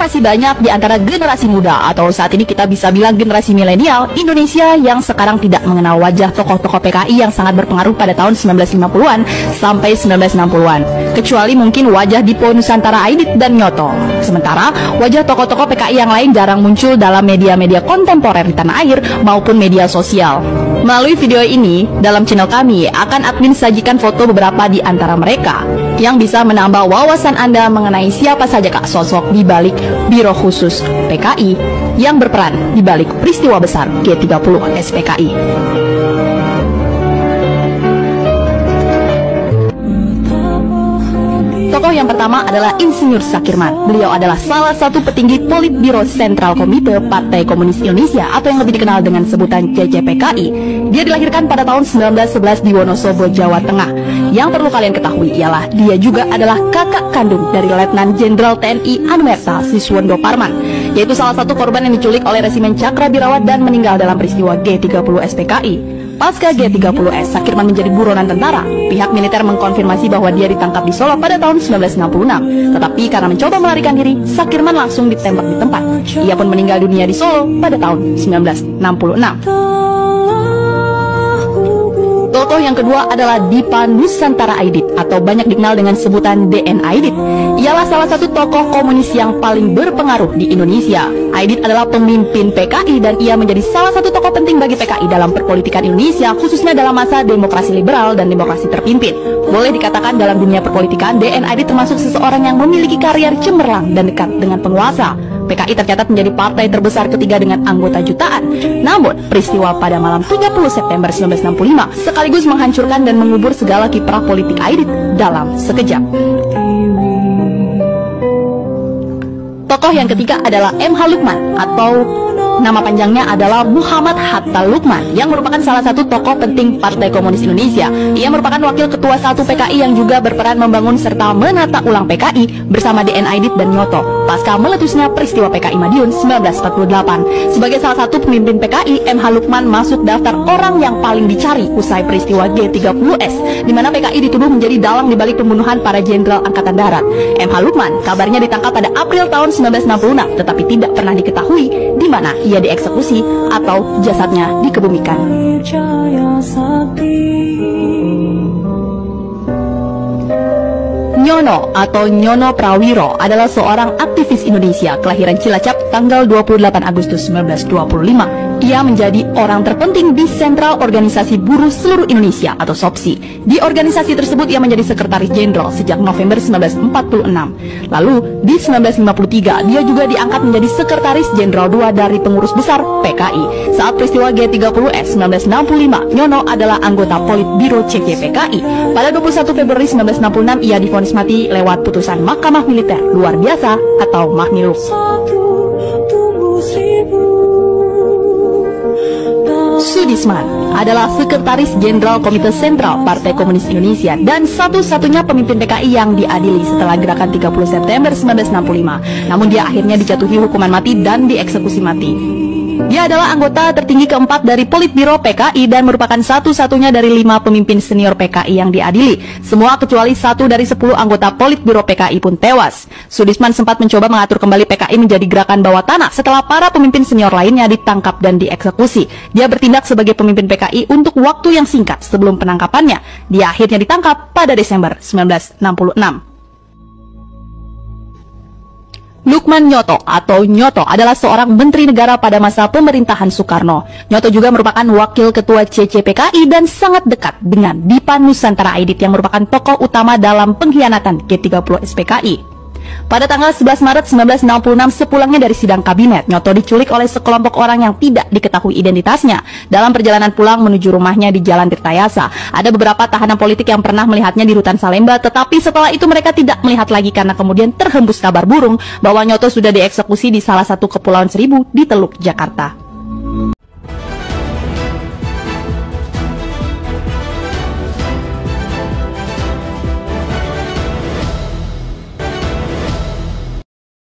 masih banyak di antara generasi muda atau saat ini kita bisa bilang generasi milenial Indonesia yang sekarang tidak mengenal wajah tokoh-tokoh PKI yang sangat berpengaruh pada tahun 1950-an sampai 1960-an. Kecuali mungkin wajah Dipo Nusantara Aidit dan Nyoto. Sementara wajah tokoh-tokoh PKI yang lain jarang muncul dalam media-media kontemporer di tanah air maupun media sosial. Melalui video ini, dalam channel kami akan admin sajikan foto beberapa di antara mereka yang bisa menambah wawasan Anda mengenai siapa saja sosok di balik Biro Khusus PKI yang berperan di balik peristiwa besar G30 SPKI. Tokoh yang pertama adalah Insinyur Sakirman. Beliau adalah salah satu petinggi Politbiro Sentral Komite Partai Komunis Indonesia atau yang lebih dikenal dengan sebutan CCPKI. Dia dilahirkan pada tahun 1911 di Wonosobo, Jawa Tengah. Yang perlu kalian ketahui ialah dia juga adalah kakak kandung dari Letnan Jenderal TNI Anumerta Siswondo Parman, yaitu salah satu korban yang diculik oleh resimen Cakrabirawat dan meninggal dalam peristiwa G30 SPKI. Pasca G30S, Sakirman menjadi buronan tentara. Pihak militer mengkonfirmasi bahwa dia ditangkap di Solo pada tahun 1966. Tetapi karena mencoba melarikan diri, Sakirman langsung ditembak di tempat. Ia pun meninggal dunia di Solo pada tahun 1966. Tokoh yang kedua adalah Dipa Nusantara Aidit atau banyak dikenal dengan sebutan DN Aidit. Ialah salah satu tokoh komunis yang paling berpengaruh di Indonesia. Aidit adalah pemimpin PKI dan ia menjadi salah satu tokoh penting bagi PKI dalam perpolitikan Indonesia, khususnya dalam masa demokrasi liberal dan demokrasi terpimpin. Boleh dikatakan dalam dunia perpolitikan, DN Aidit termasuk seseorang yang memiliki karier cemerlang dan dekat dengan penguasa. PKI tercatat menjadi partai terbesar ketiga dengan anggota jutaan. Namun, peristiwa pada malam 30 September 1965 sekaligus menghancurkan dan mengubur segala kiprah politik Aidit dalam sekejap. Tokoh yang ketiga adalah M.H. Lukman atau nama panjangnya adalah Muhammad Hatta Lukman yang merupakan salah satu tokoh penting Partai Komunis Indonesia. Ia merupakan wakil ketua 1 PKI yang juga berperan membangun serta menata ulang PKI bersama DN Aidit dan Nyoto pasca meletusnya peristiwa PKI Madiun 1948. Sebagai salah satu pemimpin PKI, M.H. Lukman masuk daftar orang yang paling dicari usai peristiwa G30S, di mana PKI dituduh menjadi dalang dibalik pembunuhan para jenderal Angkatan Darat. M.H. Lukman kabarnya ditangkap pada April tahun 1966, tetapi tidak pernah diketahui di mana ia dieksekusi atau jasadnya dikebumikan. Nyono atau Nyono Prawiro adalah seorang aktivis Indonesia kelahiran Cilacap tanggal 28 Agustus 1925. Ia menjadi orang terpenting di Sentral Organisasi Buruh Seluruh Indonesia atau SOPSI. Di organisasi tersebut ia menjadi sekretaris jenderal sejak November 1946. Lalu di 1953 dia juga diangkat menjadi sekretaris jenderal 2 dari pengurus besar PKI. Saat peristiwa G30S 1965, Nyono adalah anggota Politbiro CCPKI. Pada 21 Februari 1966 ia divonis mati lewat putusan Mahkamah Militer Luar Biasa atau Mahmiluk. Sudisman adalah Sekretaris Jenderal Komite Sentral Partai Komunis Indonesia dan satu-satunya pemimpin PKI yang diadili setelah gerakan 30 September 1965. Namun dia akhirnya dijatuhi hukuman mati dan dieksekusi mati. Dia adalah anggota tertinggi keempat dari Politbiro PKI dan merupakan satu-satunya dari 5 pemimpin senior PKI yang diadili. Semua kecuali 1 dari 10 anggota Politbiro PKI pun tewas. Sudisman sempat mencoba mengatur kembali PKI menjadi gerakan bawah tanah setelah para pemimpin senior lainnya ditangkap dan dieksekusi. Dia bertindak sebagai pemimpin PKI untuk waktu yang singkat sebelum penangkapannya. Dia akhirnya ditangkap pada Desember 1966. Lukman Nyoto atau Nyoto adalah seorang menteri negara pada masa pemerintahan Soekarno. Nyoto juga merupakan wakil ketua CCPKI dan sangat dekat dengan Dipa Nusantara Aidit yang merupakan tokoh utama dalam pengkhianatan G30 SPKI. Pada tanggal 11 Maret 1966 sepulangnya dari sidang kabinet, Nyoto diculik oleh sekelompok orang yang tidak diketahui identitasnya. Dalam perjalanan pulang menuju rumahnya di Jalan Tirtayasa, ada beberapa tahanan politik yang pernah melihatnya di Rutan Salemba, tetapi setelah itu mereka tidak melihat lagi karena kemudian terhembus kabar burung bahwa Nyoto sudah dieksekusi di salah satu kepulauan seribu di Teluk, Jakarta.